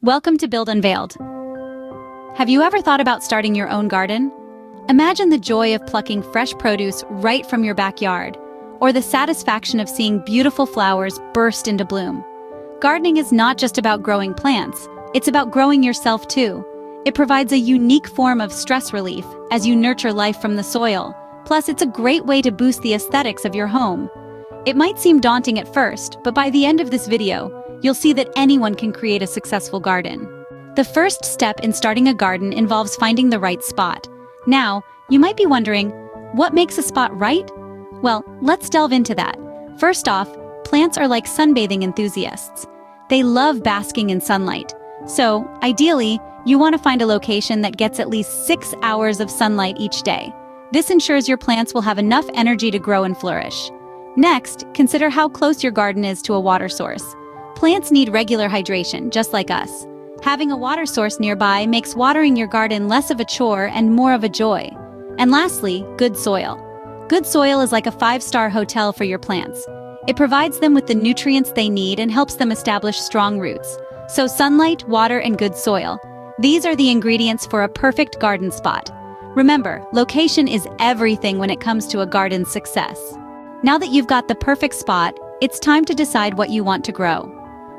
Welcome to Build Unveiled. Have you ever thought about starting your own garden? Imagine the joy of plucking fresh produce right from your backyard, or the satisfaction of seeing beautiful flowers burst into bloom. Gardening is not just about growing plants, it's about growing yourself too. It provides a unique form of stress relief as you nurture life from the soil. Plus, it's a great way to boost the aesthetics of your home. It might seem daunting at first, but by the end of this video, you'll see that anyone can create a successful garden. The first step in starting a garden involves finding the right spot. Now, you might be wondering, what makes a spot right? Well, let's delve into that. First off, plants are like sunbathing enthusiasts. They love basking in sunlight. So, ideally, you want to find a location that gets at least 6 hours of sunlight each day. This ensures your plants will have enough energy to grow and flourish. Next, consider how close your garden is to a water source. Plants need regular hydration, just like us. Having a water source nearby makes watering your garden less of a chore and more of a joy. And lastly, good soil. Good soil is like a 5-star hotel for your plants. It provides them with the nutrients they need and helps them establish strong roots. So sunlight, water, and good soil. These are the ingredients for a perfect garden spot. Remember, location is everything when it comes to a garden's success. Now that you've got the perfect spot, it's time to decide what you want to grow.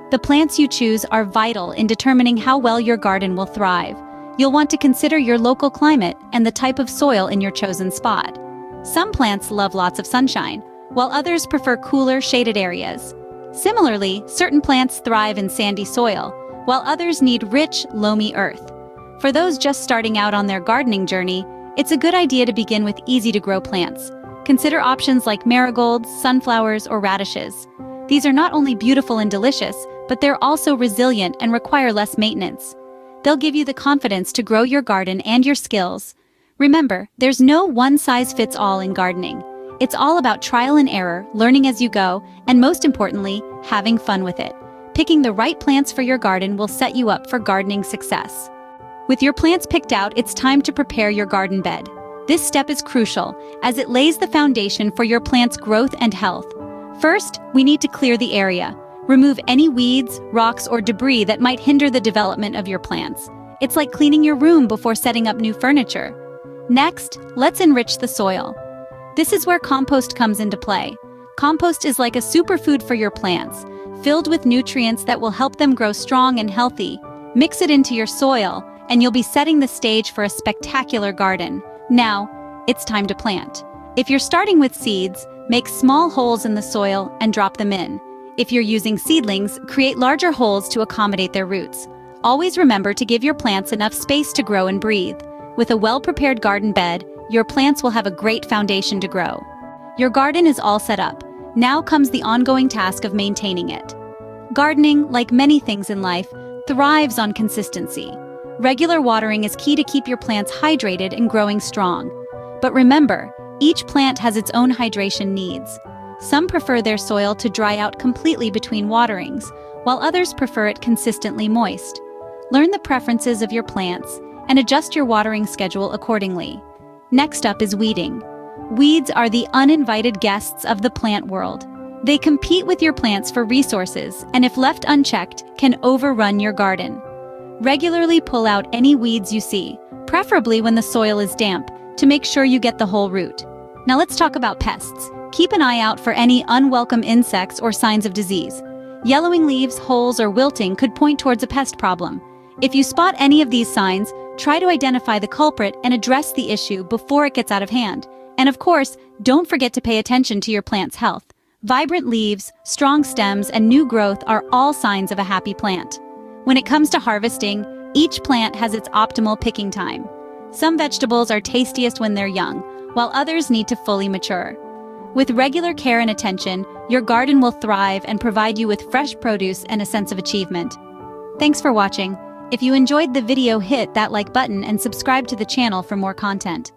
The plants you choose are vital in determining how well your garden will thrive. You'll want to consider your local climate and the type of soil in your chosen spot. Some plants love lots of sunshine, while others prefer cooler, shaded areas. Similarly, certain plants thrive in sandy soil, while others need rich, loamy earth. For those just starting out on their gardening journey, it's a good idea to begin with easy-to-grow plants. Consider options like marigolds, sunflowers, or radishes. These are not only beautiful and delicious, but they're also resilient and require less maintenance. They'll give you the confidence to grow your garden and your skills. Remember, there's no one-size-fits-all in gardening. It's all about trial and error, learning as you go, and most importantly, having fun with it. Picking the right plants for your garden will set you up for gardening success. With your plants picked out, it's time to prepare your garden bed. This step is crucial, as it lays the foundation for your plant's growth and health. First, we need to clear the area. Remove any weeds, rocks, or debris that might hinder the development of your plants. It's like cleaning your room before setting up new furniture. Next, let's enrich the soil. This is where compost comes into play. Compost is like a superfood for your plants, filled with nutrients that will help them grow strong and healthy. Mix it into your soil, and you'll be setting the stage for a spectacular garden. Now, it's time to plant. If you're starting with seeds, make small holes in the soil and drop them in. If you're using seedlings, create larger holes to accommodate their roots. Always remember to give your plants enough space to grow and breathe. With a well-prepared garden bed, your plants will have a great foundation to grow. Your garden is all set up. Now comes the ongoing task of maintaining it. Gardening, like many things in life, thrives on consistency. Regular watering is key to keep your plants hydrated and growing strong. But remember, each plant has its own hydration needs. Some prefer their soil to dry out completely between waterings, while others prefer it consistently moist. Learn the preferences of your plants and adjust your watering schedule accordingly. Next up is weeding. Weeds are the uninvited guests of the plant world. They compete with your plants for resources, and if left unchecked, can overrun your garden. Regularly pull out any weeds you see, preferably when the soil is damp, to make sure you get the whole root. Now let's talk about pests. Keep an eye out for any unwelcome insects or signs of disease. Yellowing leaves, holes, or wilting could point towards a pest problem. If you spot any of these signs, try to identify the culprit and address the issue before it gets out of hand. And of course, don't forget to pay attention to your plant's health. Vibrant leaves, strong stems, and new growth are all signs of a happy plant. When it comes to harvesting, each plant has its optimal picking time. Some vegetables are tastiest when they're young, while others need to fully mature. With regular care and attention, your garden will thrive and provide you with fresh produce and a sense of achievement. Thanks for watching. If you enjoyed the video, hit that like button and subscribe to the channel for more content.